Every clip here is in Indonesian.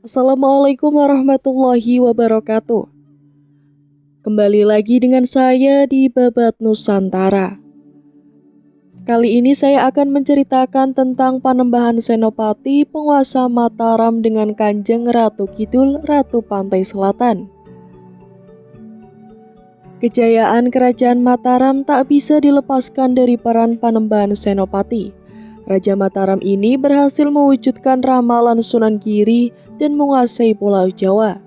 Assalamualaikum warahmatullahi wabarakatuh. Kembali lagi dengan saya di Babat Nusantara. Kali ini saya akan menceritakan tentang Panembahan Senopati, penguasa Mataram dengan Kanjeng Ratu Kidul, Ratu Pantai Selatan. Kejayaan Kerajaan Mataram tak bisa dilepaskan dari peran Panembahan Senopati. Raja Mataram ini berhasil mewujudkan ramalan Sunan Giri dan menguasai Pulau Jawa.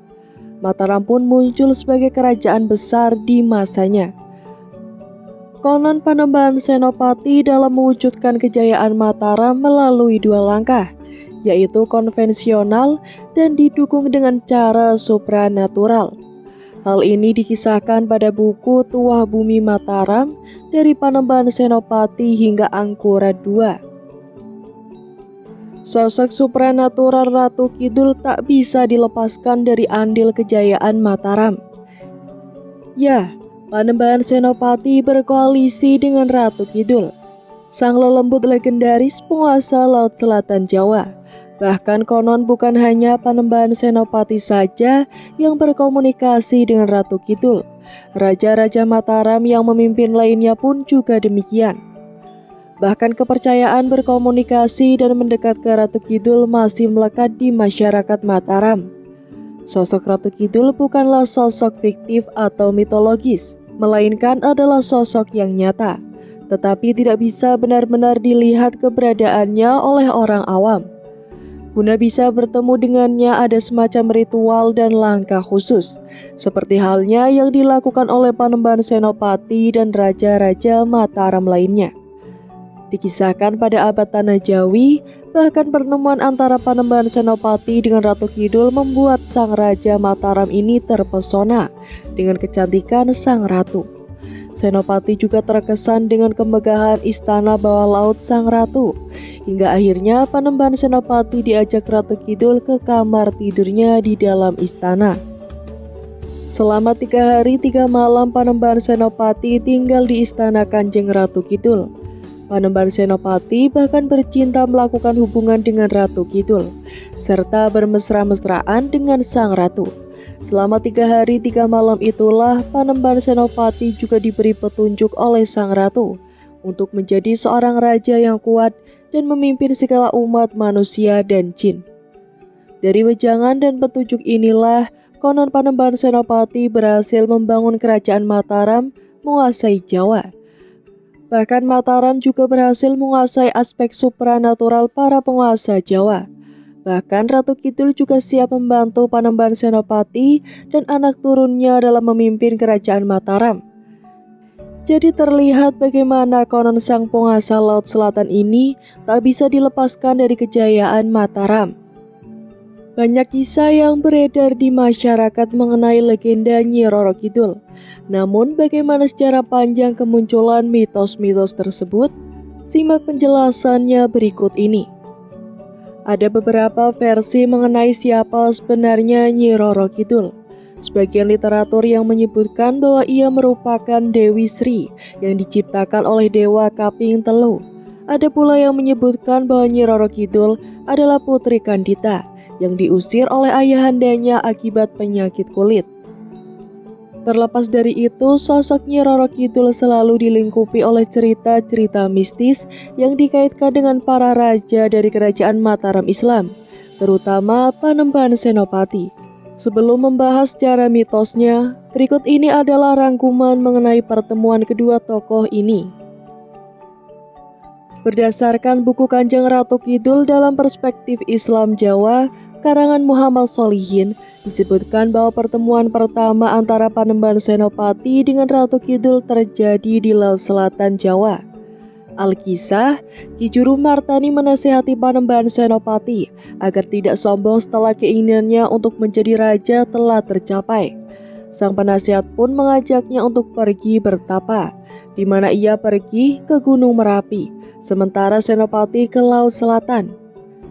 Mataram pun muncul sebagai kerajaan besar di masanya. Konon Panembahan Senopati dalam mewujudkan kejayaan Mataram melalui dua langkah, yaitu konvensional dan didukung dengan cara supranatural. Hal ini dikisahkan pada buku Tuah Bumi Mataram dari Panembahan Senopati hingga Angkura II. Sosok supranatural Ratu Kidul tak bisa dilepaskan dari andil kejayaan Mataram. Ya, Panembahan Senopati berkoalisi dengan Ratu Kidul, sang lelembut legendaris penguasa Laut Selatan Jawa. Bahkan konon bukan hanya Panembahan Senopati saja yang berkomunikasi dengan Ratu Kidul. Raja-raja Mataram yang memimpin lainnya pun juga demikian. Bahkan kepercayaan berkomunikasi dan mendekat ke Ratu Kidul masih melekat di masyarakat Mataram. Sosok Ratu Kidul bukanlah sosok fiktif atau mitologis, melainkan adalah sosok yang nyata, tetapi tidak bisa benar-benar dilihat keberadaannya oleh orang awam. Guna bisa bertemu dengannya ada semacam ritual dan langkah khusus, seperti halnya yang dilakukan oleh Panembahan Senopati dan raja-raja Mataram lainnya. Dikisahkan pada abad Tanah Jawi, bahkan pertemuan antara Panembahan Senopati dengan Ratu Kidul membuat sang raja Mataram ini terpesona dengan kecantikan sang ratu. Senopati juga terkesan dengan kemegahan istana bawah laut sang ratu, hingga akhirnya Panembahan Senopati diajak Ratu Kidul ke kamar tidurnya di dalam istana. Selama 3 hari 3 malam Panembahan Senopati tinggal di istana Kanjeng Ratu Kidul. Panembahan Senopati bahkan bercinta melakukan hubungan dengan Ratu Kidul, serta bermesra-mesraan dengan sang ratu. Selama 3 hari 3 malam itulah Panembahan Senopati juga diberi petunjuk oleh sang ratu untuk menjadi seorang raja yang kuat dan memimpin segala umat manusia dan jin. Dari wejangan dan petunjuk inilah konon Panembahan Senopati berhasil membangun kerajaan Mataram menguasai Jawa. Bahkan Mataram juga berhasil menguasai aspek supranatural para penguasa Jawa. Bahkan Ratu Kidul juga siap membantu Panembahan Senopati dan anak turunnya dalam memimpin kerajaan Mataram. Jadi terlihat bagaimana konon sang penguasa Laut Selatan ini tak bisa dilepaskan dari kejayaan Mataram. Banyak kisah yang beredar di masyarakat mengenai legenda Nyi Roro Kidul. Namun bagaimana sejarah panjang kemunculan mitos-mitos tersebut? Simak penjelasannya berikut ini. Ada beberapa versi mengenai siapa sebenarnya Nyi Roro Kidul. Sebagian literatur yang menyebutkan bahwa ia merupakan Dewi Sri yang diciptakan oleh Dewa Kaping Telu. Ada pula yang menyebutkan bahwa Nyi Roro Kidul adalah putri Kandita yang diusir oleh ayahandanya akibat penyakit kulit. Terlepas dari itu, sosok Nyi Roro Kidul selalu dilingkupi oleh cerita-cerita mistis yang dikaitkan dengan para raja dari kerajaan Mataram Islam, terutama Panembahan Senopati. Sebelum membahas secara mitosnya, berikut ini adalah rangkuman mengenai pertemuan kedua tokoh ini. Berdasarkan buku Kanjeng Ratu Kidul dalam perspektif Islam Jawa, karangan Muhammad Solihin, disebutkan bahwa pertemuan pertama antara Panembahan Senopati dengan Ratu Kidul terjadi di Laut Selatan Jawa. Alkisah, Ki Juru Martani menasihati Panembahan Senopati agar tidak sombong setelah keinginannya untuk menjadi raja telah tercapai. Sang penasihat pun mengajaknya untuk pergi bertapa, di mana ia pergi ke Gunung Merapi, sementara Senopati ke Laut Selatan.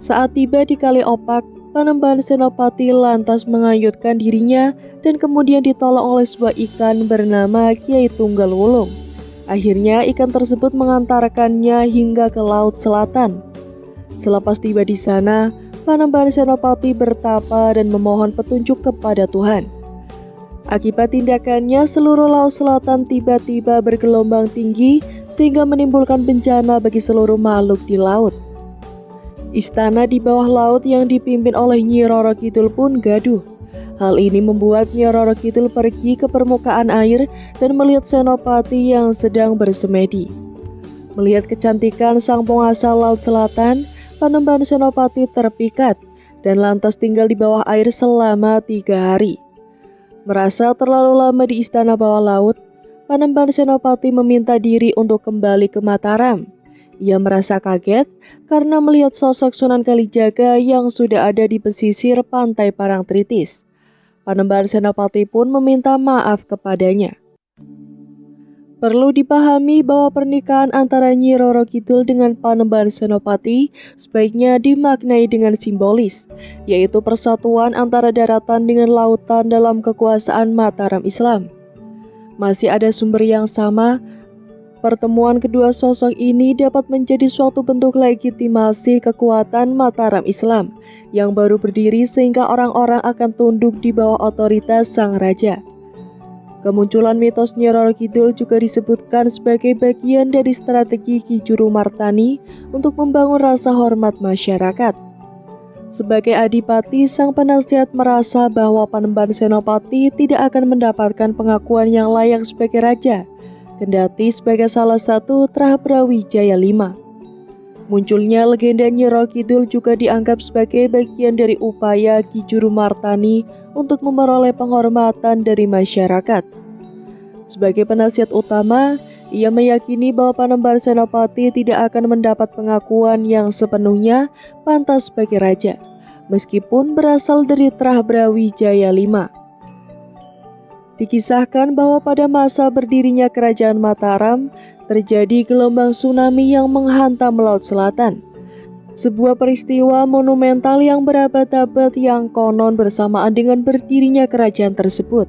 Saat tiba di Kali Opak, Panembahan Senopati lantas mengayunkan dirinya dan kemudian ditolong oleh sebuah ikan bernama Kiai Tunggal Wulung. Akhirnya ikan tersebut mengantarkannya hingga ke Laut Selatan. Selepas tiba di sana, Panembahan Senopati bertapa dan memohon petunjuk kepada Tuhan. Akibat tindakannya, seluruh laut selatan tiba-tiba bergelombang tinggi sehingga menimbulkan bencana bagi seluruh makhluk di laut. Istana di bawah laut yang dipimpin oleh Nyi Roro Kidul pun gaduh. Hal ini membuat Nyi Roro Kidul pergi ke permukaan air dan melihat Senopati yang sedang bersemedi. Melihat kecantikan sang penguasa laut selatan, Panembahan Senopati terpikat dan lantas tinggal di bawah air selama 3 hari. Merasa terlalu lama di istana bawah laut, Panembahan Senopati meminta diri untuk kembali ke Mataram. Ia merasa kaget karena melihat sosok Sunan Kalijaga yang sudah ada di pesisir pantai Parangtritis. Panembahan Senopati pun meminta maaf kepadanya. Perlu dipahami bahwa pernikahan antara Nyi Roro Kidul dengan Panembahan Senopati sebaiknya dimaknai dengan simbolis, yaitu persatuan antara daratan dengan lautan dalam kekuasaan Mataram Islam. Masih ada sumber yang sama, pertemuan kedua sosok ini dapat menjadi suatu bentuk legitimasi kekuatan Mataram Islam yang baru berdiri sehingga orang-orang akan tunduk di bawah otoritas sang raja. Kemunculan mitos Nyi Roro Kidul juga disebutkan sebagai bagian dari strategi Ki Juru Martani untuk membangun rasa hormat masyarakat. Sebagai adipati, sang penasihat merasa bahwa Panembahan Senopati tidak akan mendapatkan pengakuan yang layak sebagai raja, kendati sebagai salah satu Prabrawijaya V. Munculnya legenda Nyi Roro Kidul juga dianggap sebagai bagian dari upaya Ki Juru Martani untuk memperoleh penghormatan dari masyarakat. Sebagai penasihat utama, ia meyakini bahwa Panembahan Senopati tidak akan mendapat pengakuan yang sepenuhnya pantas sebagai raja, meskipun berasal dari Prabrawijaya V. Dikisahkan bahwa pada masa berdirinya Kerajaan Mataram, terjadi gelombang tsunami yang menghantam Laut Selatan. Sebuah peristiwa monumental yang berabad-abad yang konon bersamaan dengan berdirinya kerajaan tersebut.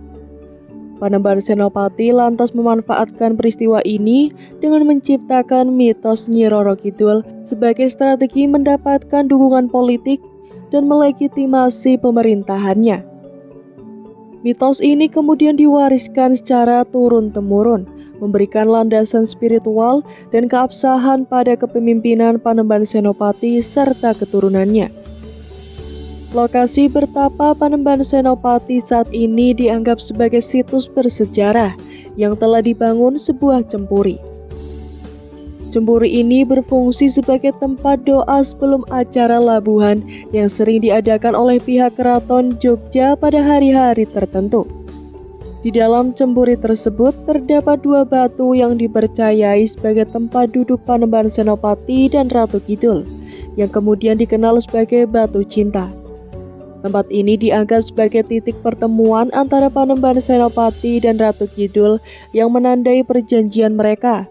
Panembahan Senopati lantas memanfaatkan peristiwa ini dengan menciptakan mitos Nyi Roro Kidul sebagai strategi mendapatkan dukungan politik dan melegitimasi pemerintahannya. Mitos ini kemudian diwariskan secara turun-temurun, memberikan landasan spiritual dan keabsahan pada kepemimpinan Panembahan Senopati serta keturunannya. Lokasi bertapa Panembahan Senopati saat ini dianggap sebagai situs bersejarah yang telah dibangun sebuah cempuri. Cempuri ini berfungsi sebagai tempat doa sebelum acara labuhan yang sering diadakan oleh pihak Keraton Jogja pada hari-hari tertentu. Di dalam cempuri tersebut terdapat 2 batu yang dipercayai sebagai tempat duduk Panembahan Senopati dan Ratu Kidul, yang kemudian dikenal sebagai batu cinta. Tempat ini dianggap sebagai titik pertemuan antara Panembahan Senopati dan Ratu Kidul yang menandai perjanjian mereka.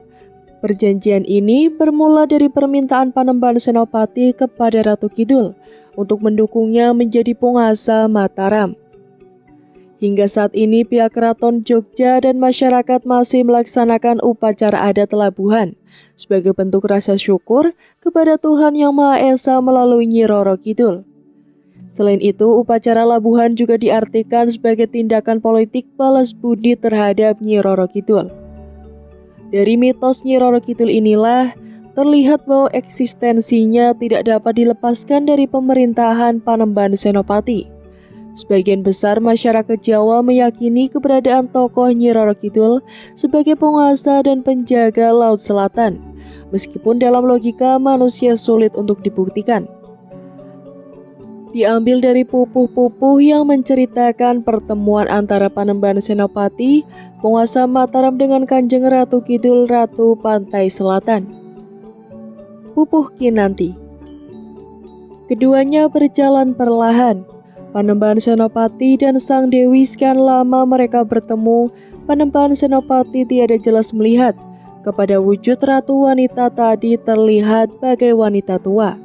Perjanjian ini bermula dari permintaan Panembahan Senopati kepada Ratu Kidul untuk mendukungnya menjadi penguasa Mataram. Hingga saat ini pihak Keraton Jogja dan masyarakat masih melaksanakan upacara adat labuhan sebagai bentuk rasa syukur kepada Tuhan Yang Maha Esa melalui Nyi Roro Kidul. Selain itu, upacara labuhan juga diartikan sebagai tindakan politik balas budi terhadap Nyi Roro Kidul. Dari mitos Nyi Roro Kidul inilah terlihat bahwa eksistensinya tidak dapat dilepaskan dari pemerintahan Panembahan Senopati. Sebagian besar masyarakat Jawa meyakini keberadaan tokoh Nyi Roro Kidul sebagai penguasa dan penjaga Laut Selatan, meskipun dalam logika manusia sulit untuk dibuktikan. Diambil dari pupuh-pupuh yang menceritakan pertemuan antara Panembahan Senopati, penguasa Mataram dengan Kanjeng Ratu Kidul, Ratu Pantai Selatan. Pupuh Kinanti. Keduanya berjalan perlahan. Panembahan Senopati dan Sang Dewi sekian lama mereka bertemu, Panembahan Senopati tiada jelas melihat kepada wujud ratu wanita tadi terlihat bagai wanita tua.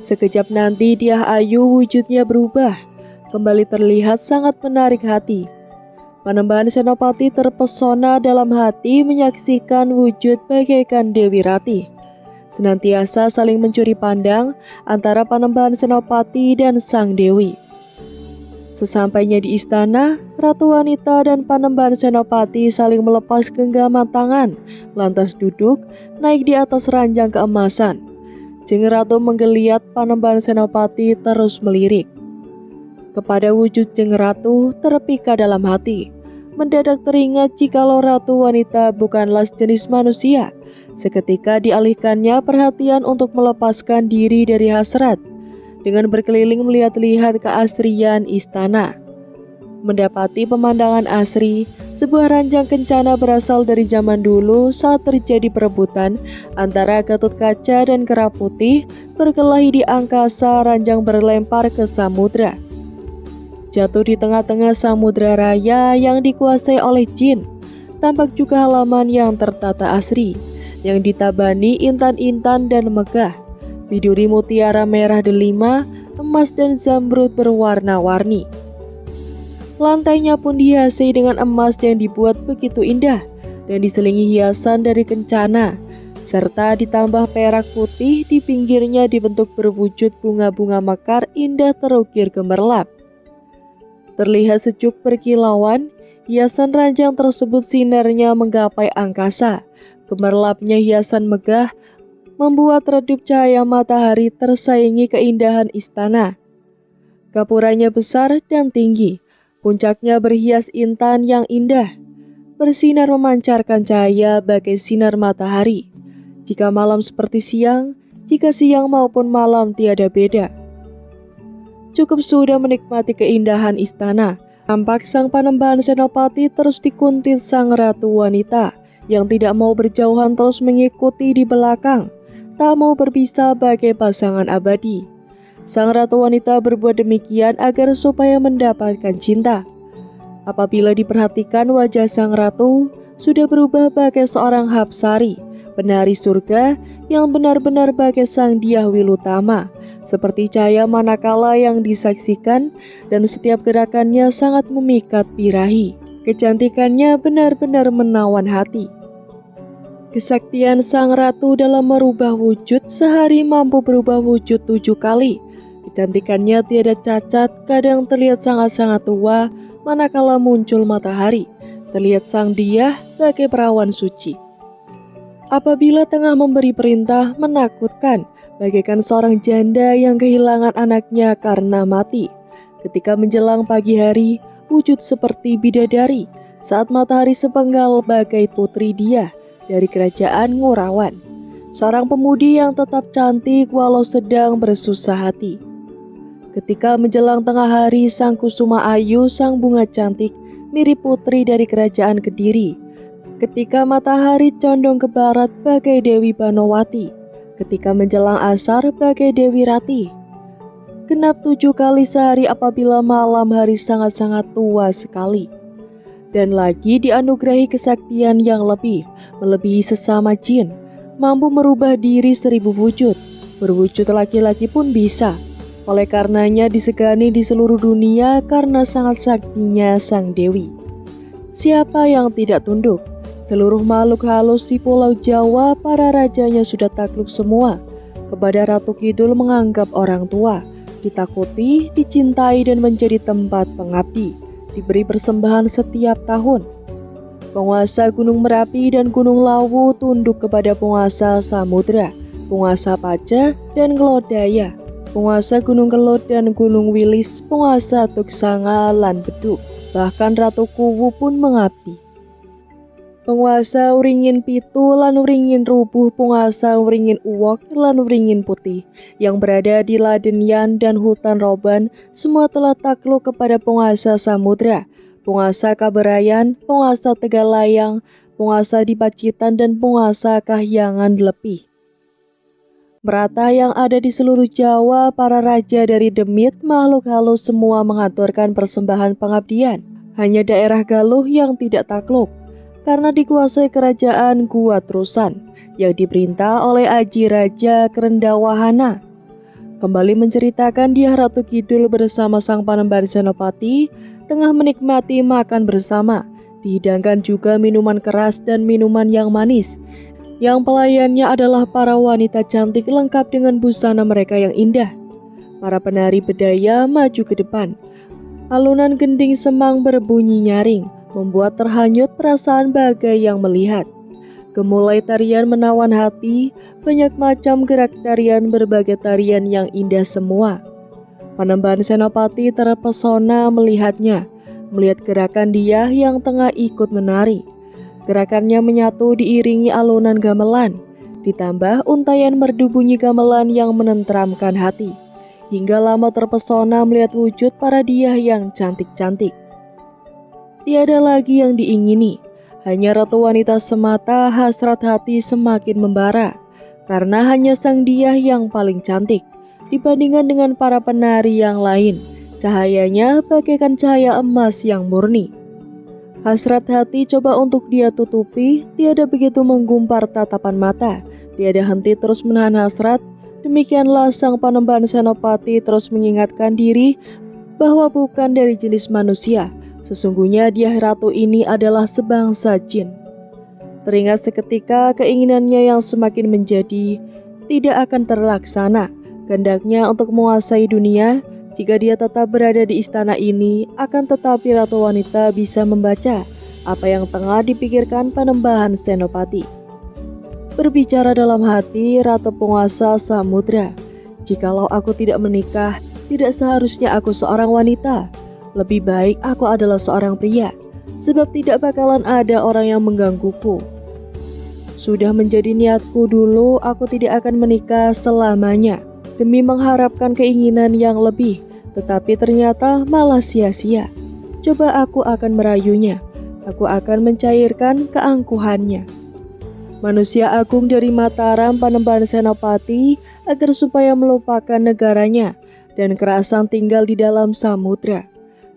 Sekejap nanti Dyah Ayu wujudnya berubah, kembali terlihat sangat menarik hati. Panembahan Senopati terpesona dalam hati menyaksikan wujud bagaikan Dewi Ratih. senantiasa saling mencuri pandang antara Panembahan Senopati dan sang dewi. Sesampainya di istana, Ratu Wanita dan Panembahan Senopati saling melepas genggaman tangan, lantas duduk naik di atas ranjang keemasan. Jeng Ratu menggeliat Panembahan Senopati terus melirik. Kepada wujud Jeng Ratu terpikir dalam hati. Mendadak teringat jikalau Ratu Wanita bukanlah jenis manusia. Seketika dialihkannya perhatian untuk melepaskan diri dari hasrat dengan berkeliling melihat-lihat keasrian istana. Mendapati pemandangan asri, sebuah ranjang kencana berasal dari zaman dulu saat terjadi perebutan antara Gatot Kaca dan Kera Putih berkelahi di angkasa. Ranjang berlempar ke samudra, jatuh di tengah-tengah samudra raya yang dikuasai oleh jin. Tampak juga halaman yang tertata asri, yang ditabani intan-intan dan megah, biduri mutiara merah delima, emas dan zamrud berwarna-warni. Lantainya pun dihiasi dengan emas yang dibuat begitu indah dan diselingi hiasan dari kencana, serta ditambah perak putih di pinggirnya dibentuk berwujud bunga-bunga mekar indah terukir gemerlap. Terlihat sejuk berkilauan, hiasan ranjang tersebut sinarnya menggapai angkasa. Gemerlapnya hiasan megah membuat redup cahaya matahari tersaingi keindahan istana. Gapuranya besar dan tinggi, puncaknya berhias intan yang indah, bersinar memancarkan cahaya bagai sinar matahari. Jika malam seperti siang, jika siang maupun malam tiada beda. Cukup sudah menikmati keindahan istana. Tampak sang Panembahan Senopati terus dikuntit sang Ratu Wanita yang tidak mau berjauhan terus mengikuti di belakang, tak mau berpisah bagai pasangan abadi. Sang Ratu Wanita berbuat demikian agar supaya mendapatkan cinta. Apabila diperhatikan, wajah sang ratu sudah berubah bagai seorang Hapsari, penari surga yang benar-benar bagai sang Dyah Wilutama, seperti cahaya manakala yang disaksikan, dan setiap gerakannya sangat memikat birahi. Kecantikannya benar-benar menawan hati. Kesaktian sang ratu dalam merubah wujud, sehari mampu berubah wujud 7 kali. Kecantikannya tiada cacat, kadang terlihat sangat-sangat tua, manakala muncul matahari, terlihat sang Dyah bagai perawan suci. Apabila tengah memberi perintah, menakutkan, bagaikan seorang janda yang kehilangan anaknya karena mati. Ketika menjelang pagi hari, wujud seperti bidadari, saat matahari sepenggal bagai putri Dyah dari kerajaan Ngurawan, seorang pemudi yang tetap cantik walau sedang bersusah hati. Ketika menjelang tengah hari, sang Kusuma Ayu, sang bunga cantik, mirip putri dari kerajaan Kediri. Ketika matahari condong ke barat bagai Dewi Banowati. Ketika menjelang asar bagai Dewi Rati. Genap 7 kali sehari apabila malam hari sangat-sangat tua sekali. Dan lagi dianugerahi kesaktian yang lebih, melebihi sesama jin, mampu merubah diri 1000 wujud, berwujud laki-laki pun bisa. Oleh karenanya disegani di seluruh dunia karena sangat saktinya sang dewi. Siapa yang tidak tunduk? Seluruh makhluk halus di Pulau Jawa, para rajanya sudah takluk semua kepada Ratu Kidul, menganggap orang tua, ditakuti, dicintai dan menjadi tempat pengabdi, diberi persembahan setiap tahun. Penguasa Gunung Merapi dan Gunung Lawu tunduk kepada penguasa Samudra, penguasa Paja dan Glodaya, penguasa Gunung Kelut dan Gunung Wilis, penguasa Tuksanga lan Beduk. Bahkan Ratu Kuwu pun mengabdi. Penguasa Wringin Pitu lan Wringin Rubuh, penguasa Wringin Uwok lan Wringin Putih yang berada di Ladenyan dan hutan Roban, semua telah takluk kepada penguasa Samudra, penguasa Kaberayan, penguasa Tegalayang, penguasa di Pacitan dan penguasa Kahyangan Lepih. Merata yang ada di seluruh Jawa, para raja dari Demit, makhluk halus semua mengaturkan persembahan pengabdian. Hanya daerah Galuh yang tidak takluk, karena dikuasai kerajaan Gua Trusan yang diperintah oleh Aji Raja Kerendawahana. Kembali menceritakan Dyah Ratu Kidul bersama sang Panembahan Senopati tengah menikmati makan bersama. Dihidangkan juga minuman keras dan minuman yang manis yang pelayannya adalah para wanita cantik lengkap dengan busana mereka yang indah. Para penari bedaya maju ke depan. Alunan gending semang berbunyi nyaring, membuat terhanyut perasaan bagai yang melihat. Gemulai tarian menawan hati, banyak macam gerak tarian, berbagai tarian yang indah semua. Panembahan Senopati terpesona melihatnya, melihat gerakan dia yang tengah ikut menari. Gerakannya menyatu diiringi alunan gamelan, ditambah untayan merdu bunyi gamelan yang menenteramkan hati. Hingga lama terpesona melihat wujud para dia yang cantik-cantik. Tiada lagi yang diingini, hanya ratu wanita semata. Hasrat hati semakin membara, karena hanya sang dia yang paling cantik. Dibandingkan dengan para penari yang lain, cahayanya bagaikan cahaya emas yang murni. Hasrat hati coba untuk dia tutupi, tiada begitu menggumpar tatapan mata, tiada henti terus menahan hasrat. Demikianlah sang Panembahan Senopati terus mengingatkan diri bahwa bukan dari jenis manusia. Sesungguhnya dia ratu ini adalah sebangsa jin. Teringat seketika keinginannya yang semakin menjadi tidak akan terlaksana. Kehendaknya untuk menguasai dunia. Jika dia tetap berada di istana ini, akan tetapi ratu wanita bisa membaca apa yang tengah dipikirkan Panembahan Senopati. Berbicara dalam hati ratu penguasa samudra, jikalau aku tidak menikah, tidak seharusnya aku seorang wanita. Lebih baik aku adalah seorang pria, sebab tidak bakalan ada orang yang menggangguku. Sudah menjadi niatku dulu, aku tidak akan menikah selamanya demi mengharapkan keinginan yang lebih, tetapi ternyata malah sia-sia. Coba aku akan merayunya, aku akan mencairkan keangkuhannya. Manusia agung dari Mataram, Panembahan Senopati, agar supaya melupakan negaranya dan kerasan tinggal di dalam samudra.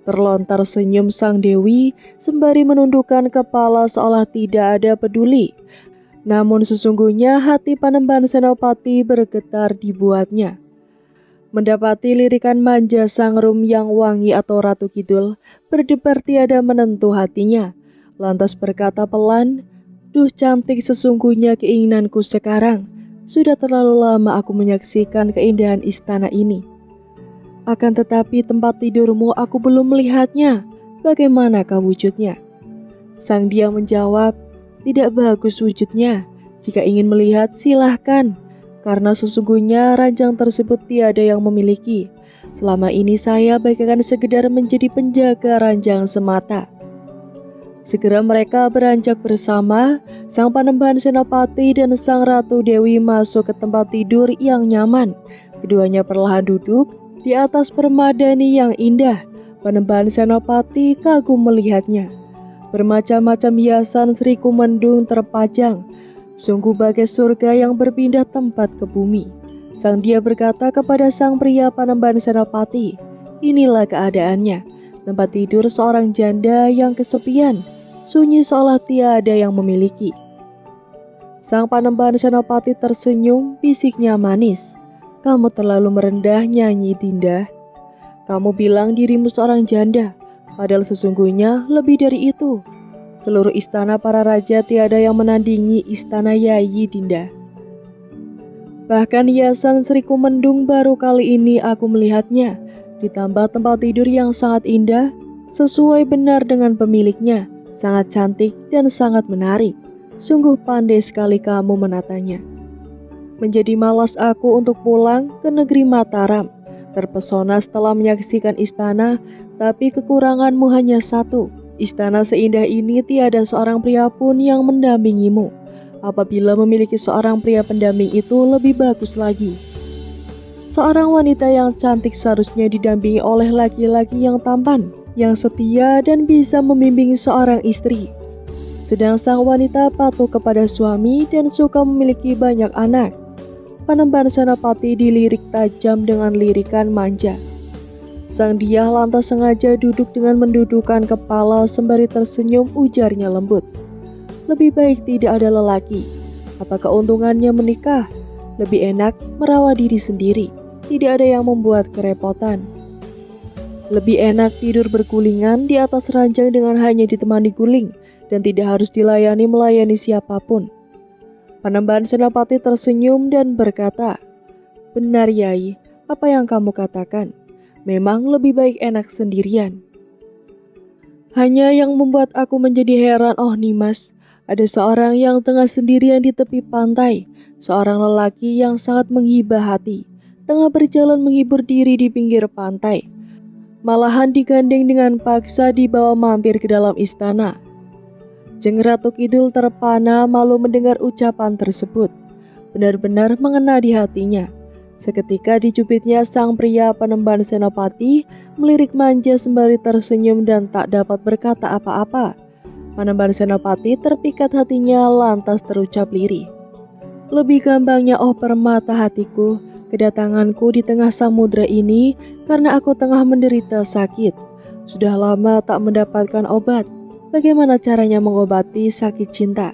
Terlontar senyum sang dewi sembari menundukkan kepala seolah tidak ada peduli. Namun sesungguhnya hati Panembahan Senopati bergetar dibuatnya. Mendapati lirikan manja sang rum yang wangi atau Ratu Kidul, berdebar tiada menentu hatinya. Lantas berkata pelan, "Duh cantik, sesungguhnya keinginanku sekarang. Sudah terlalu lama aku menyaksikan keindahan istana ini. Akan tetapi tempat tidurmu aku belum melihatnya. Bagaimanakah wujudnya?" Sang dia menjawab, "Tidak bagus wujudnya. Jika ingin melihat silahkan, karena sesungguhnya ranjang tersebut tiada yang memiliki. Selama ini saya bagaikan sekedar menjadi penjaga ranjang semata." Segera mereka beranjak bersama. Sang Panembahan Senopati dan sang Ratu Dewi masuk ke tempat tidur yang nyaman. Keduanya perlahan duduk di atas permadani yang indah. Panembahan Senopati kagum melihatnya. Bermacam-macam hiasan Sri Kumendung terpajang, sungguh bagai surga yang berpindah tempat ke bumi. Sang dia berkata kepada sang pria Panembahan Senopati, "Inilah keadaannya, tempat tidur seorang janda yang kesepian, sunyi seolah tiada yang memiliki." Sang Panembahan Senopati tersenyum, bisiknya manis, "Kamu terlalu merendah, Nyanyi Dinda. Kamu bilang dirimu seorang janda, padahal sesungguhnya lebih dari itu. Seluruh istana para raja tiada yang menandingi istana Yayi Dinda. Bahkan hiasan Sri Kumendung baru kali ini aku melihatnya, ditambah tempat tidur yang sangat indah, sesuai benar dengan pemiliknya, sangat cantik dan sangat menarik. Sungguh pandai sekali kamu menatanya." Menjadi malas aku untuk pulang ke negeri Mataram. Terpesona setelah menyaksikan istana, tapi kekuranganmu hanya satu. Istana seindah ini tiada seorang pria pun yang mendampingimu. Apabila memiliki seorang pria pendamping itu lebih bagus lagi. Seorang wanita yang cantik seharusnya didampingi oleh laki-laki yang tampan, yang setia dan bisa membimbing seorang istri. Sedang sang wanita patuh kepada suami dan suka memiliki banyak anak. Panembahan Senopati dilirik tajam dengan lirikan manja. Sang dia lantas sengaja duduk dengan mendudukkan kepala sembari tersenyum, ujarnya lembut, "Lebih baik tidak ada lelaki. Apa keuntungannya menikah? Lebih enak merawat diri sendiri, tidak ada yang membuat kerepotan. Lebih enak tidur bergulingan di atas ranjang dengan hanya ditemani guling dan tidak harus melayani siapapun." Panembahan Senopati tersenyum dan berkata, "Benar Yai, apa yang kamu katakan. Memang lebih baik enak sendirian." Hanya yang membuat aku menjadi heran, oh Nimas, ada seorang yang tengah sendirian di tepi pantai, seorang lelaki yang sangat menghibah hati, tengah berjalan menghibur diri di pinggir pantai. Malahan digandeng dengan paksa dibawa mampir ke dalam istana. Jeng Ratu Kidul terpana malu mendengar ucapan tersebut. Benar-benar mengena di hatinya. Seketika dicubitnya sang pria Panembahan Senopati melirik manja sembari tersenyum dan tak dapat berkata apa-apa. Panembahan Senopati terpikat hatinya lantas terucap lirih. "Lebih gampangnya oh permata hatiku, kedatanganku di tengah samudra ini karena aku tengah menderita sakit. Sudah lama tak mendapatkan obat. Bagaimana caranya mengobati sakit cinta?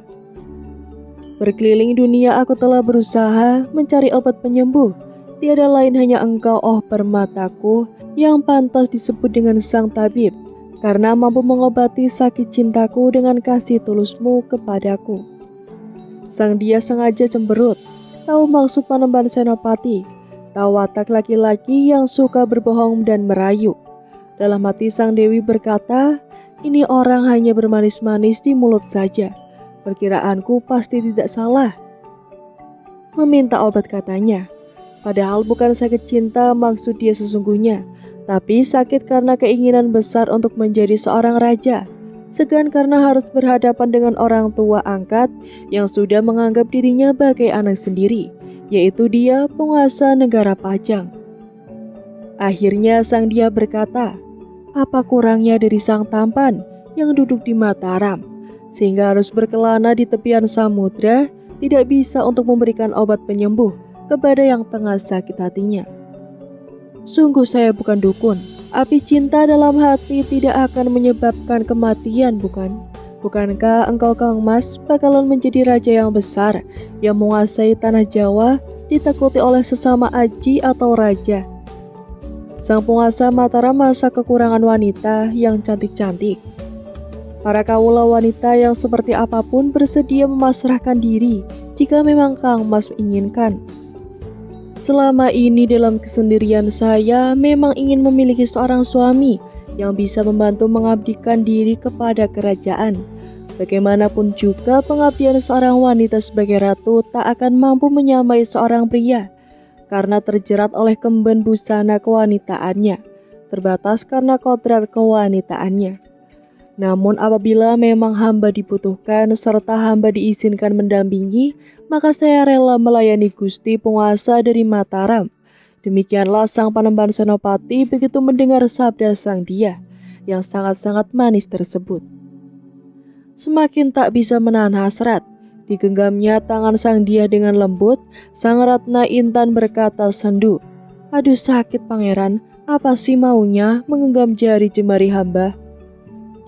Berkeliling dunia aku telah berusaha mencari obat penyembuh. Tiada lain hanya engkau oh permataku yang pantas disebut dengan sang tabib, karena mampu mengobati sakit cintaku dengan kasih tulusmu kepadaku." Sang dia sengaja cemberut, tahu maksud Panembahan Senopati, tahu watak laki-laki yang suka berbohong dan merayu. Dalam hati sang dewi berkata, "Ini orang hanya bermanis-manis di mulut saja. Perkiraanku pasti tidak salah." Meminta obat katanya, padahal bukan sakit cinta maksud dia sesungguhnya, tapi sakit karena keinginan besar untuk menjadi seorang raja. Segan karena harus berhadapan dengan orang tua angkat yang sudah menganggap dirinya bagai anak sendiri, yaitu dia penguasa negara Pajang. Akhirnya sang dia berkata, apa kurangnya dari sang tampan yang duduk di Mataram, sehingga harus berkelana di tepian samudra, tidak bisa untuk memberikan obat penyembuh kepada yang tengah sakit hatinya. Sungguh saya bukan dukun. Api cinta dalam hati tidak akan menyebabkan kematian, bukan? Bukankah engkau Kang Mas bakalan menjadi raja yang besar yang menguasai tanah Jawa, ditakuti oleh sesama aji atau raja? Sang penguasa Mataram masa kekurangan wanita yang cantik-cantik. Para kaula wanita yang seperti apapun bersedia memasrahkan diri jika memang Kang Mas menginginkan. Selama ini dalam kesendirian saya memang ingin memiliki seorang suami yang bisa membantu mengabdikan diri kepada kerajaan. Bagaimanapun juga pengabdian seorang wanita sebagai ratu tak akan mampu menyamai seorang pria karena terjerat oleh kemben busana kewanitaannya, terbatas karena kodrat kewanitaannya. Namun apabila memang hamba dibutuhkan serta hamba diizinkan mendampingi, maka saya rela melayani Gusti penguasa dari Mataram. Demikianlah sang Panembahan Senopati begitu mendengar sabda sang dia yang sangat-sangat manis tersebut. Semakin tak bisa menahan hasrat, digenggamnya tangan sang dia dengan lembut. Sang Ratna Intan berkata sendu, "Aduh sakit pangeran, apa sih maunya menggenggam jari jemari hamba?"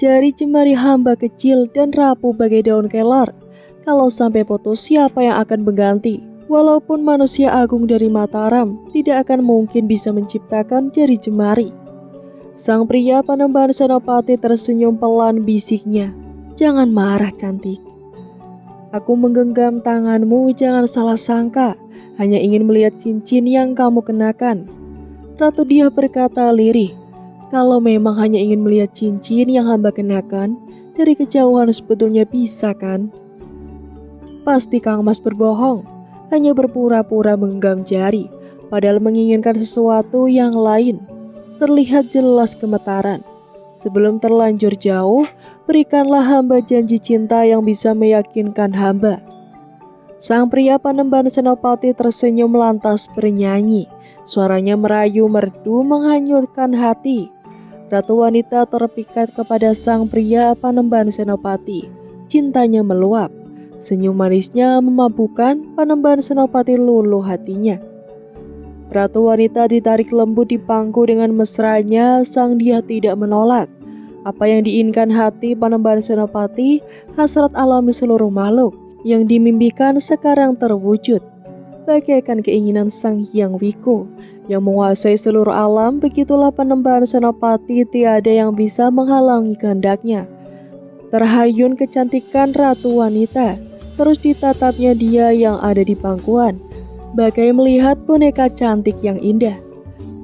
Jari jemari hamba kecil dan rapuh bagai daun kelor. Kalau sampai putus, siapa yang akan mengganti? Walaupun manusia agung dari Mataram tidak akan mungkin bisa menciptakan jari jemari. Sang pria Panembahan Senopati tersenyum pelan, bisiknya, "Jangan marah cantik. Aku menggenggam tanganmu, jangan salah sangka. Hanya ingin melihat cincin yang kamu kenakan." Ratu dia berkata lirih, "Kalau memang hanya ingin melihat cincin yang hamba kenakan, dari kejauhan sebetulnya bisa kan?" Pasti Kang Mas berbohong, hanya berpura-pura menggenggam jari, padahal menginginkan sesuatu yang lain. Terlihat jelas gemetaran. Sebelum terlanjur jauh, berikanlah hamba janji cinta yang bisa meyakinkan hamba. Sang pria Panembahan Senopati tersenyum lantas bernyanyi. Suaranya merayu merdu menghanyutkan hati. Ratu wanita terpikat kepada sang pria Panembahan Senopati. Cintanya meluap. Senyum manisnya memabukkan. Panembahan Senopati luluh hatinya. Ratu wanita ditarik lembut di pangku dengan mesranya. Sang dia tidak menolak. Apa yang diinginkan hati Panembahan Senopati, hasrat alami seluruh makhluk yang dimimpikan sekarang terwujud. Bagaikan keinginan Sang Hyang Wiko yang menguasai seluruh alam, begitulah Panembahan Senopati tiada yang bisa menghalangi kehendaknya. Terhayun kecantikan ratu wanita, terus ditatapnya dia yang ada di pangkuan, bagai melihat boneka cantik yang indah.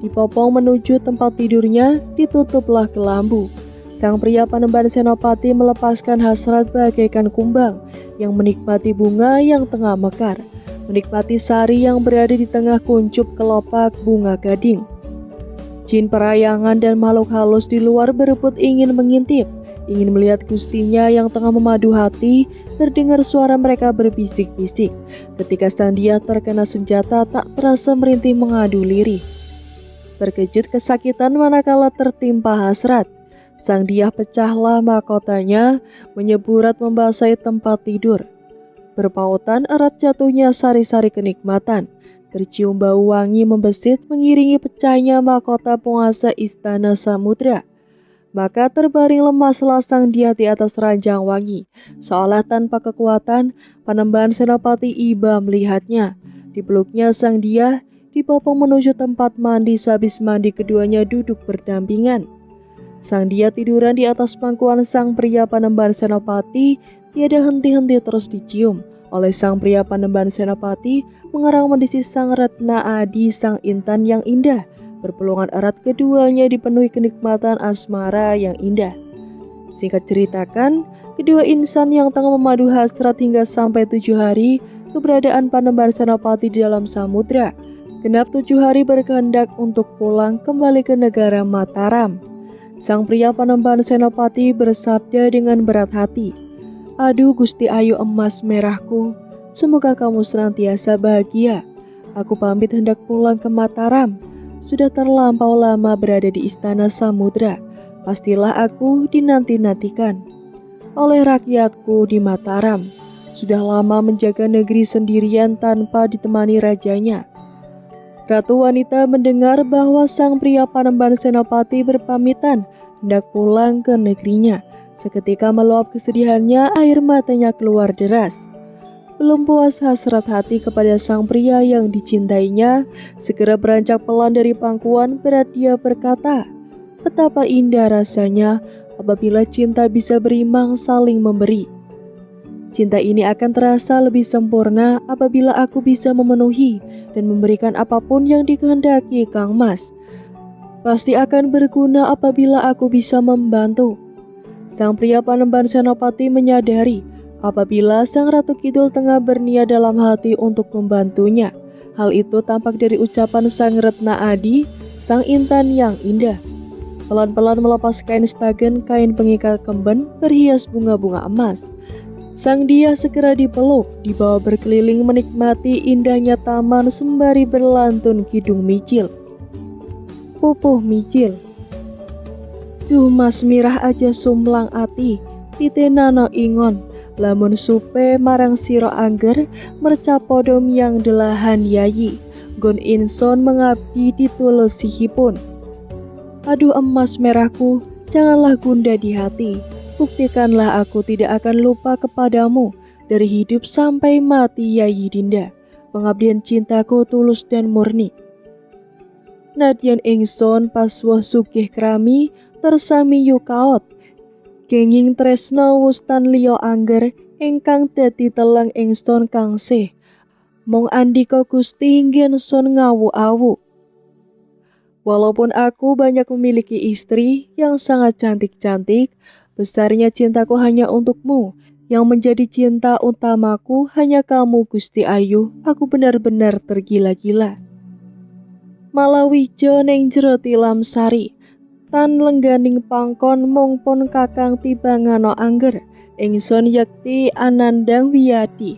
Dipopong menuju tempat tidurnya, ditutuplah kelambu. Sang pria Panembahan Senopati melepaskan hasrat bagaikan kumbang yang menikmati bunga yang tengah mekar, menikmati sari yang berada di tengah kuncup kelopak bunga gading. Jin perayangan dan makhluk halus di luar berebut ingin mengintip, ingin melihat gustinya yang tengah memadu hati. Terdengar suara mereka berbisik-bisik ketika sang dia terkena senjata tak terasa merintih mengadu lirih. Terkejut kesakitan manakala tertimpa hasrat, sang dia pecahlah mahkotanya, menyeburat membasahi tempat tidur. Berpautan erat jatuhnya sari-sari kenikmatan, tercium bau wangi membesit mengiringi pecahnya mahkota penguasa istana samudra. Maka terbaring lemaslah sang dia di atas ranjang wangi, seolah tanpa kekuatan. Panembahan Senopati iba melihatnya. Dipeluknya sang dia, dipopong menuju tempat mandi. Sehabis mandi keduanya duduk berdampingan. Sang dia tiduran di atas pangkuan sang pria Panembahan Senopati, tiada henti-henti terus dicium oleh sang pria Panembahan Senopati, mengerang mendisi sang Retna Adi, sang intan yang indah. Perpelongan erat keduanya dipenuhi kenikmatan asmara yang indah. Singkat ceritakan, kedua insan yang tengah memadu hasrat hingga sampai 7 hari keberadaan Panembahan Senopati di dalam samudra. Genap 7 hari berkehendak untuk pulang kembali ke negara Mataram. Sang pria Panembahan Senopati bersabda dengan berat hati, "Aduh Gusti Ayu emas merahku, semoga kamu senantiasa bahagia. Aku pamit hendak pulang ke Mataram. Sudah terlampau lama berada di istana samudra. Pastilah aku dinanti-nantikan oleh rakyatku di Mataram. Sudah lama menjaga negeri sendirian tanpa ditemani rajanya." Ratu wanita mendengar bahwa sang pria Panembahan Senopati berpamitan hendak pulang ke negerinya. Seketika meluap kesedihannya, air matanya keluar deras. Belum puas hasrat hati kepada sang pria yang dicintainya, segera beranjak pelan dari pangkuan. Berat dia berkata, "Betapa indah rasanya apabila cinta bisa berimbang saling memberi. Cinta ini akan terasa lebih sempurna apabila aku bisa memenuhi dan memberikan apapun yang dikehendaki Kang Mas. Pasti akan berguna apabila aku bisa membantu." Sang pria Panembahan Senopati menyadari apabila sang Ratu Kidul tengah berniat dalam hati untuk membantunya. Hal itu tampak dari ucapan sang Retna Adi, sang intan yang indah. Pelan-pelan melepas kain stagen, kain pengikat kemben berhias bunga-bunga emas. Sang dia segera dipeluk, dibawa berkeliling menikmati indahnya taman sembari berlantun kidung micil. Pupuh micil. Duh mas mirah aja sumlang ati, titenano ingon. Lamun supe marang siro angger, mercapodom yang delahan yayi. Gon inson mengabdi ditulusihipun. Aduh emas merahku, janganlah gundah di hati. Buktikanlah aku tidak akan lupa kepadamu dari hidup sampai mati Yayi Dinda. Pengabdian cintaku tulus dan murni. Nadyan ingson paswah sugih krami tersami yukaot. Genging tresno wustan liya angger ingkang dadi teleng ingsun kangsih. Mung andika Gusti ingsun ngawu-awu. Walaupun aku banyak memiliki istri yang sangat cantik-cantik, besarnya cintaku hanya untukmu. Yang menjadi cinta utamaku hanya kamu Gusti Ayu. Aku benar-benar tergila-gila. Malawijo ning jero tilam sari. Tan lengganing pangkon mungpun kakang tibangano angger. Ingsun yekti anandang wiyadi.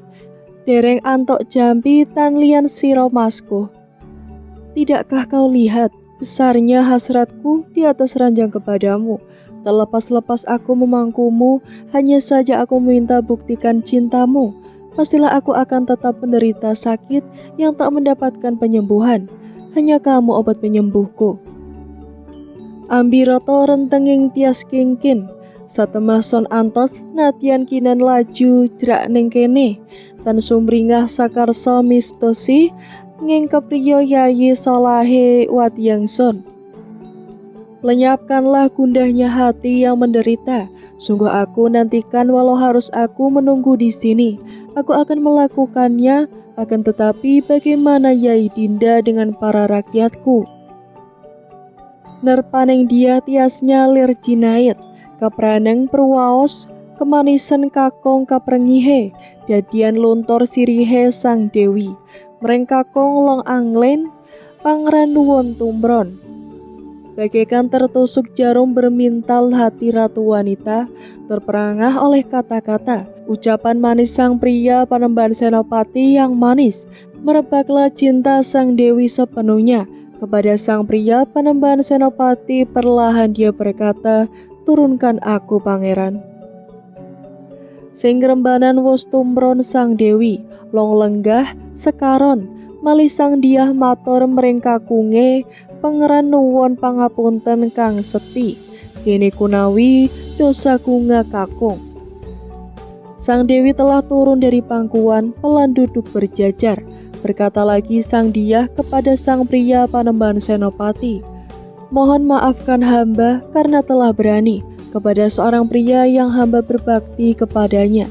Dereng antok jampi tan lian siro masku. Tidakkah kau lihat besarnya hasratku di atas ranjang kepadamu? Terlepas-lepas aku memangkumu, hanya saja aku minta buktikan cintamu. Pastilah aku akan tetap menderita sakit yang tak mendapatkan penyembuhan. Hanya kamu obat penyembuhku. Ambiroto rentenging tias kingkin, satemah son antos natyan kinan laju jrak ning kene, tan sumringah sakarso mistosi nging kepriyo yayi solahe wadyangson. Lenyapkanlah gundahnya hati yang menderita. Sungguh aku nantikan walau harus aku menunggu di sini. aku akan melakukannya, akan tetapi bagaimana Yai Dinda dengan para rakyatku? Nerpaneng dia tiasnya lir jinait, kapraneng perwaos, kemanisan kakong kaprengihe, dadian luntor sirihe sang dewi, mereng kakong long anglen, pangeran nuwun tumbron. Bagaikan tertusuk jarum bermintal hati ratu wanita, terperangah oleh kata-kata. Ucapan manis sang pria Panembahan Senopati yang manis, merebaklah cinta sang dewi sepenuhnya. Kepada sang pria Panembahan Senopati perlahan dia berkata, turunkan aku pangeran. Sing rembanan wus tumbron sang dewi, long lenggah sekaron, malisang diah matur merengkakunge, pangeran nuwun pangapunten kang seti, kene kunawi dosaku ngakakung. Sang dewi telah turun dari pangkuan, pelan duduk berjajar. Berkata lagi sang diah kepada sang pria Panembahan Senopati, mohon maafkan hamba karena telah berani kepada seorang pria yang hamba berbakti kepadanya.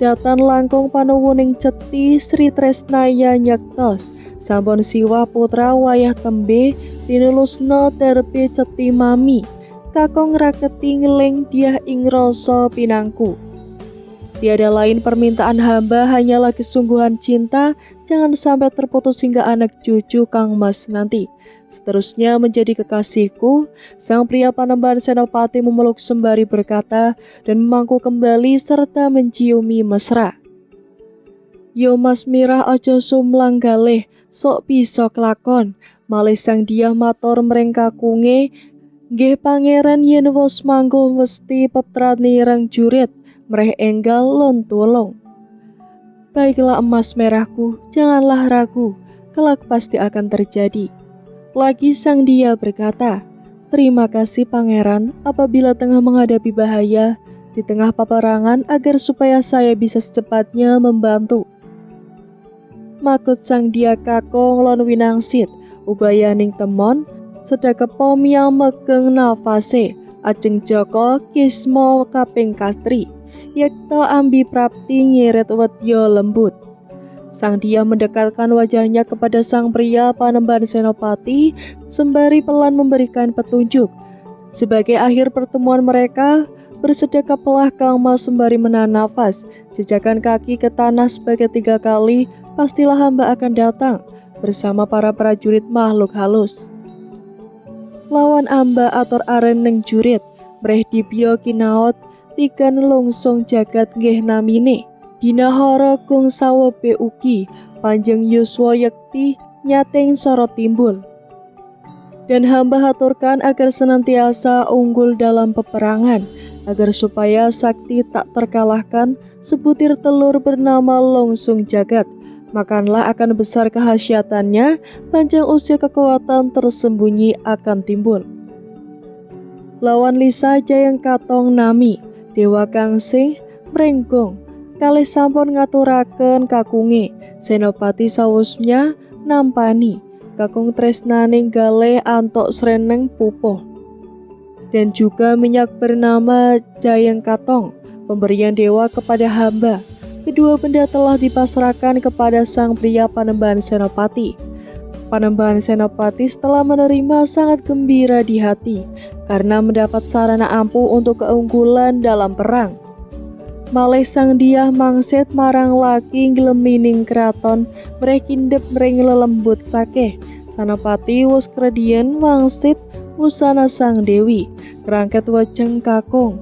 Datan langkung panuwuning ceti Sri Tresnaya nyektos, sampun siwah putra wayah tembe tinulusna terpe ceti mami, kakong raketi ngeling diah ing rasa pinangku. Tiada lain permintaan hamba hanyalah kesungguhan cinta, jangan sampai terputus hingga anak cucu Kang Mas nanti. Seterusnya menjadi kekasihku. Sang pria Panembahan Senopati memeluk sembari berkata dan memangku kembali serta menciumi mesra. Yo mas mirah ojo sumlang galih, sok bisa kelakon, malih sang diah matur merengkakunge, nggih pangeran yen wos mangko mesti petrani rang jurit, mereh enggal lon tulung. Baiklah emas merahku, janganlah ragu, kelak pasti akan terjadi. Lagi sang dia berkata, terima kasih pangeran apabila tengah menghadapi bahaya, di tengah peperangan agar supaya saya bisa secepatnya membantu. Makut sang dia kakong lon winangsit, ubayaning temon, sedakepo miang megeng nafase, ajeng joko kismo kaping kastri. Yekto ambi prapti ngirit wedya lembut. Sang dia mendekatkan wajahnya kepada sang pria Panembahan Senopati sembari pelan memberikan petunjuk. Sebagai akhir pertemuan mereka, bersedekaplah Kang Mas sembari menahan nafas, jejakan kaki ke tanah sebagai 3 kali, pastilah hamba akan datang bersama para prajurit makhluk halus. Lawan amba atur aren neng jurit, breh dibyo kinaot, tigan longsong jagat nggih namine, dinahara kung sawepe ugi, panjang yuswa yekti nyateng sorot timbul. Dan hamba haturkan agar senantiasa unggul dalam peperangan, agar supaya sakti tak terkalahkan, sebutir telur bernama longsong jagat, makanlah akan besar kehasiatannya, panjang usia kekuatan tersembunyi akan timbul. Lawan Lisa Jayang Katong nami, Dewa Kangsing mrenggong, kalih sampun ngaturaken kakunge, Senopati sawusnya nampani, kakung tresnaning galih antok sreneng pupuh. Dan juga minyak bernama Jayang Katong, pemberian dewa kepada hamba. Kedua benda telah dipasrahkan kepada sang pria Panembahan Senopati. Panembahan Senopati setelah menerima sangat gembira di hati, karena mendapat sarana ampuh untuk keunggulan dalam perang. Malih sang diah mangsit marang laki nglemining kraton, mrekindep mring lelembut sakeh. Senopati wus kredien wangsit wusana sang dewi, kerangket wajeng kakung.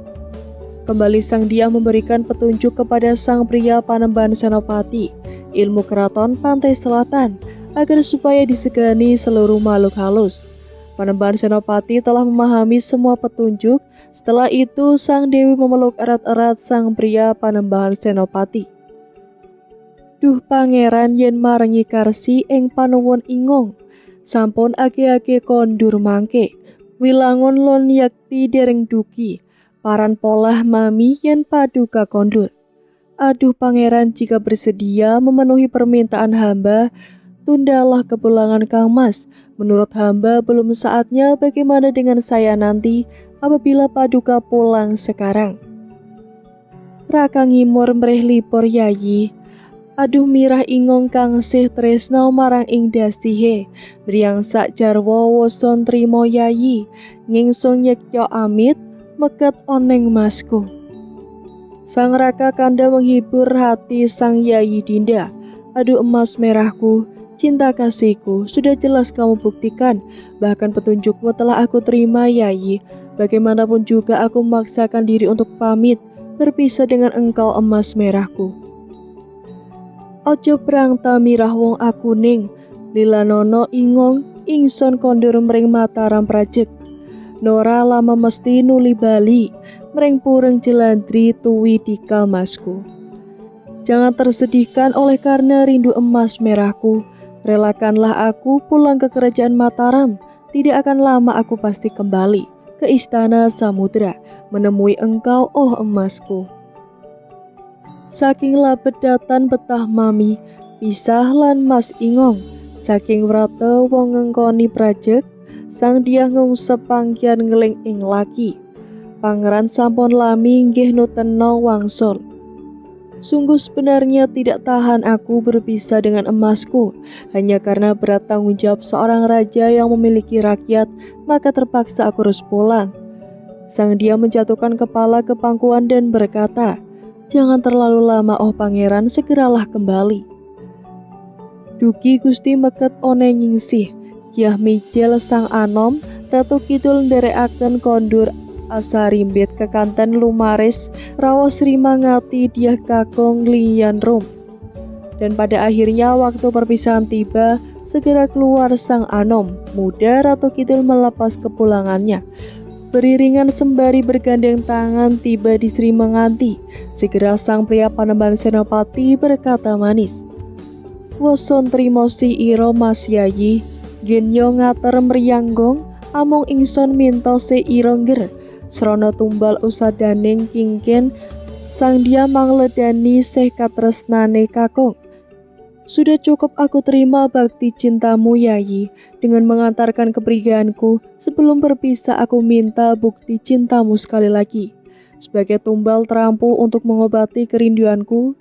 Kembali sang diah memberikan petunjuk kepada sang pria Panembahan Senopati, ilmu keraton pantai selatan, agar supaya disegani seluruh makhluk halus. Panembahan Senopati telah memahami semua petunjuk. Setelah itu sang dewi memeluk erat-erat sang pria Panembahan Senopati. Duh pangeran yen marengi karsi ing panuwun ingong, sampun age-age kondur mangke, wilangun lon yakti dereng duki, paran polah mami yen paduka kondur. Aduh pangeran, jika bersedia memenuhi permintaan hamba, tundalah kepulangan Kang Mas. Menurut hamba belum saatnya, bagaimana dengan saya nanti apabila paduka pulang sekarang? Raka ngimor mreh lipor yayi. Aduh mirah ingong kang sih tresno marang ing dasihe, mriyang sak jarwa woson trimo yayi, ngingsun nyekyo amit, meket oneng masku. Sang Raka kanda menghibur hati sang yayi Dinda. Aduh emas merahku, cinta kasihku, sudah jelas kamu buktikan, bahkan petunjukmu telah aku terima yayi. Bagaimanapun juga aku memaksakan diri untuk pamit, berpisah dengan engkau emas merahku. Ojo prangta mirah wong aku ning, lila nono ingong, ingson kondur mring Mataram Prajek. Nora lama mesti nuli bali, mring pureng jelandri tuwi dika masku. Jangan tersedihkan oleh karena rindu emas merahku, relakanlah aku pulang ke kerajaan Mataram, tidak akan lama aku pasti kembali ke istana Samudra, menemui engkau oh emasku. Saking labet datan betah mami, pisah lan mas ingong, saking wrata wong ngengkoni Prajek, sang dia ngungsep pangkian ngeling ing laki. Pangeran sampun lami nggih nutena wangsul. Sungguh sebenarnya tidak tahan aku berpisah dengan emasku, hanya karena berat tanggung jawab seorang raja yang memiliki rakyat, maka terpaksa aku harus pulang. Sang dia menjatuhkan kepala ke pangkuan dan berkata, "Jangan terlalu lama oh pangeran, segeralah kembali." Dugi Gusti meket one nyingsih, Kyah Mijel sang anom, Ratu Kidul nderekaken kondur asarimbit kekanten lumaris, raos rimangati diah kakung liyan rum. Dan pada akhirnya waktu perpisahan tiba, segera keluar sang anom, muda Ratu Kidul melepas kepulangannya. Beriringan sembari bergandeng tangan tiba di Sri Menganti. Segera sang pria Panembahan Senopati berkata manis, "Woson trimo si iro mas yayi, genyo ngater merianggong, among ingson minto si iro ngger, srono tumbal usadaning kingken, sang dia mangledani seh katresnane kakung. Sudah cukup aku terima bakti cintamu yayi, dengan mengantarkan kepergianku. Sebelum berpisah aku minta bukti cintamu sekali lagi, sebagai tumbal terampu untuk mengobati kerinduanku."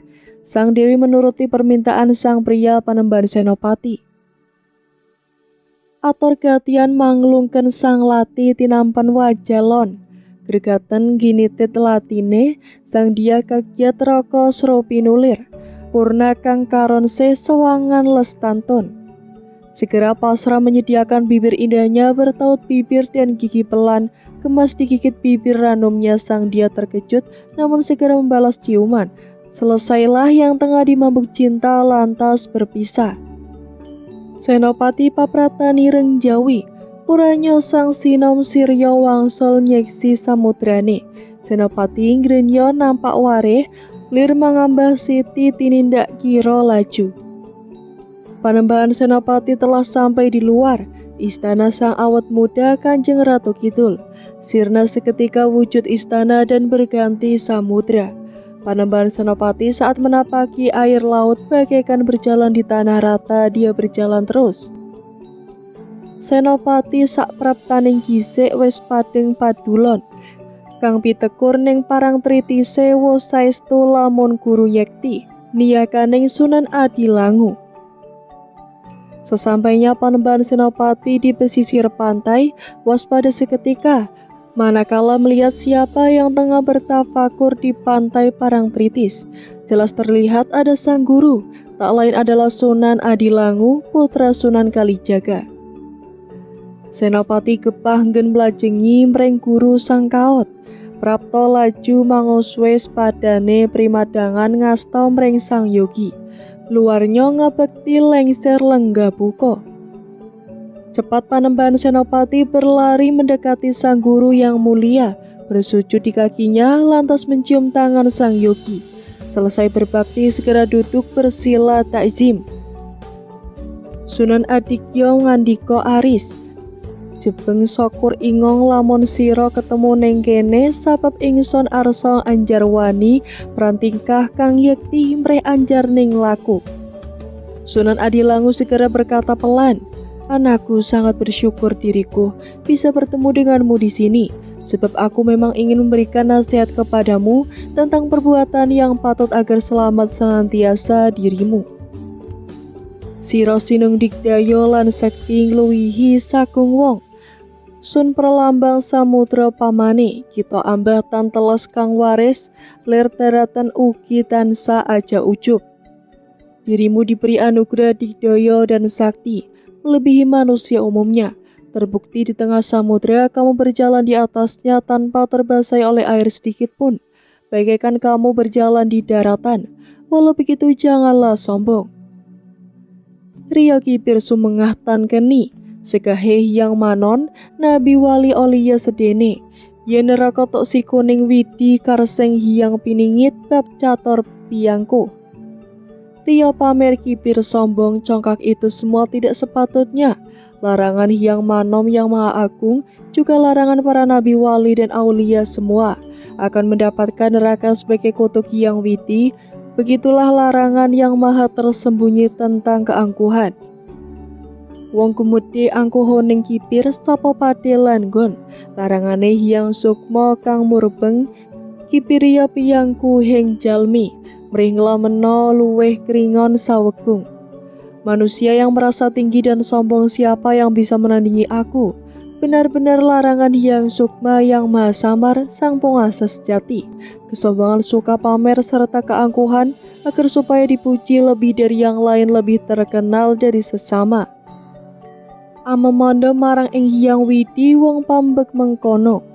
Sang dewi menuruti permintaan sang pria Panembahan Senopati. Ator gatian manglungken sang lati tinampan wajalon, gregaten ginitit latine, sang dia kagiat raka sropinulir, purna kang karon se sewangan lestantun. Segera pasrah menyediakan bibir indahnya bertaut bibir dan gigi pelan, gemas digigit bibir ranumnya. Sang dia terkejut namun segera membalas ciuman. Selesailah yang tengah dimabuk cinta lantas berpisah. Senopati Papratani Rengjawi, puranyo sang sinom siryo wangsul nyeksi samudrane. Senopati Ngrenyo nampak wareh, lir mangambah siti tinindak kiro laju. Panembahan Senopati telah sampai di luar istana sang awet muda Kanjeng Ratu Kidul. Sirna seketika wujud istana dan berganti samudra. Panembahan Senopati saat menapaki air laut bagaikan berjalan di tanah rata, dia berjalan terus. Senopati sak praptaning gisik wis padeng padulon, kang pitekur ning parang tritise wo saestu lamun guru yekti, niyakaning Sunan Adilangu. Sesampainya Panembahan Senopati di pesisir pantai, waspada seketika manakala melihat siapa yang tengah bertafakur di pantai Parangtritis. Jelas terlihat ada sang guru, tak lain adalah Sunan Adilangu, putra Sunan Kalijaga. Senopati gepah nggen mlajengi mreng guru sang kaot. Prapto laju manguswes padane primadangan ngasta mreng sang yogi. Luarnya ngabekti lengser lenggah buko. Cepat Panembahan Senopati berlari mendekati sang guru yang mulia, bersujud di kakinya lantas mencium tangan sang yogi. Selesai berbakti segera duduk bersila takzim. Sunan Adikyo ngandika aris, "Jebeng syukur ingong lamun sira ketemu ning kene, sabab ingsun arsa anjarwani prantingkah kang yekti mreh anjar ning laku." Sunan Adilangu segera berkata pelan, "Anakku, sangat bersyukur diriku bisa bertemu denganmu di sini. sebab aku memang ingin memberikan nasihat kepadamu tentang perbuatan yang patut agar selamat senantiasa dirimu. Sira sinung digdayo lan sekti ngluwihi sagung wong. Sun perlambang samudra pamane, kita ambatan teles kang waris, lir daratan ugi tansah aja ujub. Dirimu diberi anugerah digdaya dan sakti, melebihi manusia umumnya. Terbukti di tengah samudra kamu berjalan di atasnya tanpa terbasahi oleh air sedikit pun. Bagaikan kamu berjalan di daratan, walau begitu janganlah sombong. Ria kipir sumengah tan keni, segaheh yang manon, nabi wali olia sedene. Yen neraka tok si kuning widi karseng hiyang piningit bab cator piangku. Ria pamer kipir sombong congkak itu semua tidak sepatutnya. Larangan Hyang Manom yang Maha Agung, juga larangan para nabi wali dan aulia semua akan mendapatkan neraka sebagai kutuk Hyang Widi. Begitulah larangan yang maha tersembunyi tentang keangkuhan. Wong kumudi angkuhoning kipir sapa pade lan gon. Larangane Hyang Sukma kang murbeng kipiria piyangku heng jalmi. Mringla meno luweh keringon sawegung. Manusia yang merasa tinggi dan sombong, siapa yang bisa menandingi aku? Benar-benar larangan Hyang Sukma yang maha samar, sang penguasa sejati. Kesombongan suka pamer serta keangkuhan agar supaya dipuji lebih dari yang lain, lebih terkenal dari sesama. Amemondo marang ing Hyang Widi wong pambek mengkono.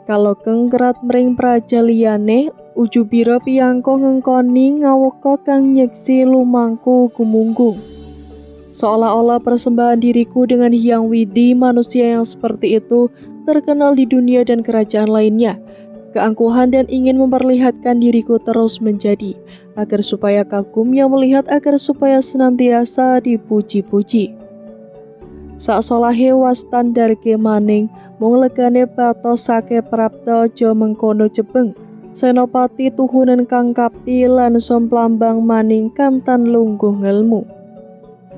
Kalau kengkerat mring praja liyane, ujubira piyangko ngengkoni ngaweka kang nyeksi lumangku gumunggung. Seolah-olah persembahan diriku dengan Hyang Widi, manusia yang seperti itu terkenal di dunia dan kerajaan lainnya. Keangkuhan dan ingin memperlihatkan diriku terus menjadi, agar supaya kagum yang melihat, agar supaya senantiasa dipuji-puji. Sak solahe wastandarke maning, mung legane batos sake prapta aja mengkono jebeng. Senopati tuhunan kang kapti lan somplambang maning kantan lungguh ngelmu.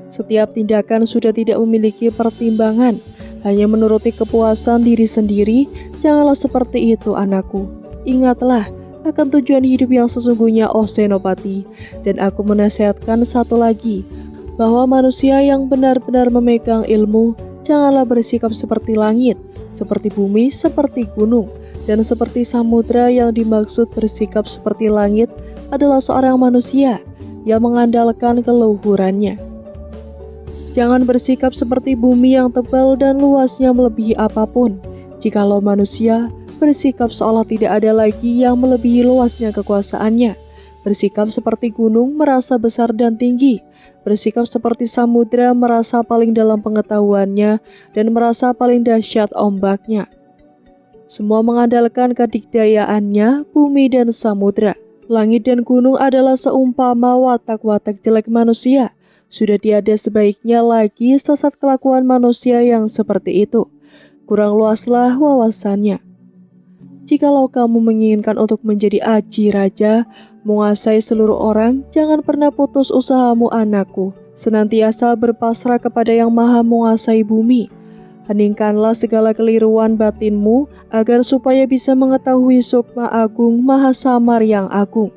Setiap tindakan sudah tidak memiliki pertimbangan, hanya menuruti kepuasan diri sendiri. Janganlah seperti itu anakku. Ingatlah akan tujuan hidup yang sesungguhnya, oh Senopati. Dan aku menasihatkan satu lagi, bahwa manusia yang benar-benar memegang ilmu, janganlah bersikap seperti langit, seperti bumi, seperti gunung, dan seperti samudra. Yang dimaksud bersikap seperti langit adalah seorang manusia yang mengandalkan keluhurannya. Jangan bersikap seperti bumi yang tebal dan luasnya melebihi apapun. Jikalau manusia bersikap seolah tidak ada lagi yang melebihi luasnya kekuasaannya. Bersikap seperti gunung merasa besar dan tinggi. Bersikap seperti samudra merasa paling dalam pengetahuannya dan merasa paling dahsyat ombaknya. Semua mengandalkan kedikdayaannya, bumi dan samudra. Langit dan gunung adalah seumpama watak-watak jelek manusia. Sudah tiada sebaiknya lagi sesat kelakuan manusia yang seperti itu. Kurang luaslah wawasannya. Jikalau kamu menginginkan untuk menjadi aji raja, menguasai seluruh orang, jangan pernah putus usahamu anakku. Senantiasa berpasrah kepada yang maha menguasai bumi. Heningkanlah segala keliruan batinmu, agar supaya bisa mengetahui sukma agung maha samar yang agung.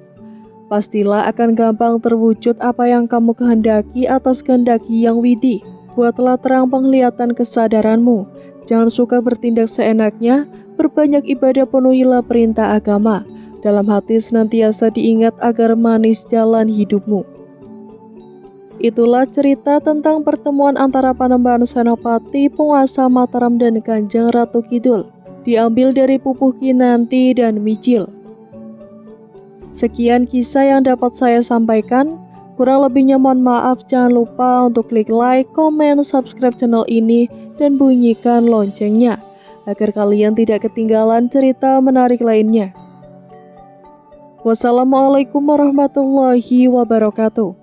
Pastilah akan gampang terwujud apa yang kamu kehendaki atas kehendak Hyang Widi. Buatlah terang penglihatan kesadaranmu. Jangan suka bertindak seenaknya, berbanyak ibadah, penuhilah perintah agama. Dalam hati senantiasa diingat agar manis jalan hidupmu. Itulah cerita tentang pertemuan antara Panembahan Senopati, penguasa Mataram dan Kanjeng Ratu Kidul. Diambil dari Pupuh Kinanti dan Mijil. Sekian kisah yang dapat saya sampaikan. Kurang lebihnya mohon maaf. Jangan lupa untuk klik like, komen, subscribe channel ini, dan bunyikan loncengnya, agar kalian tidak ketinggalan cerita menarik lainnya. Wassalamualaikum warahmatullahi wabarakatuh.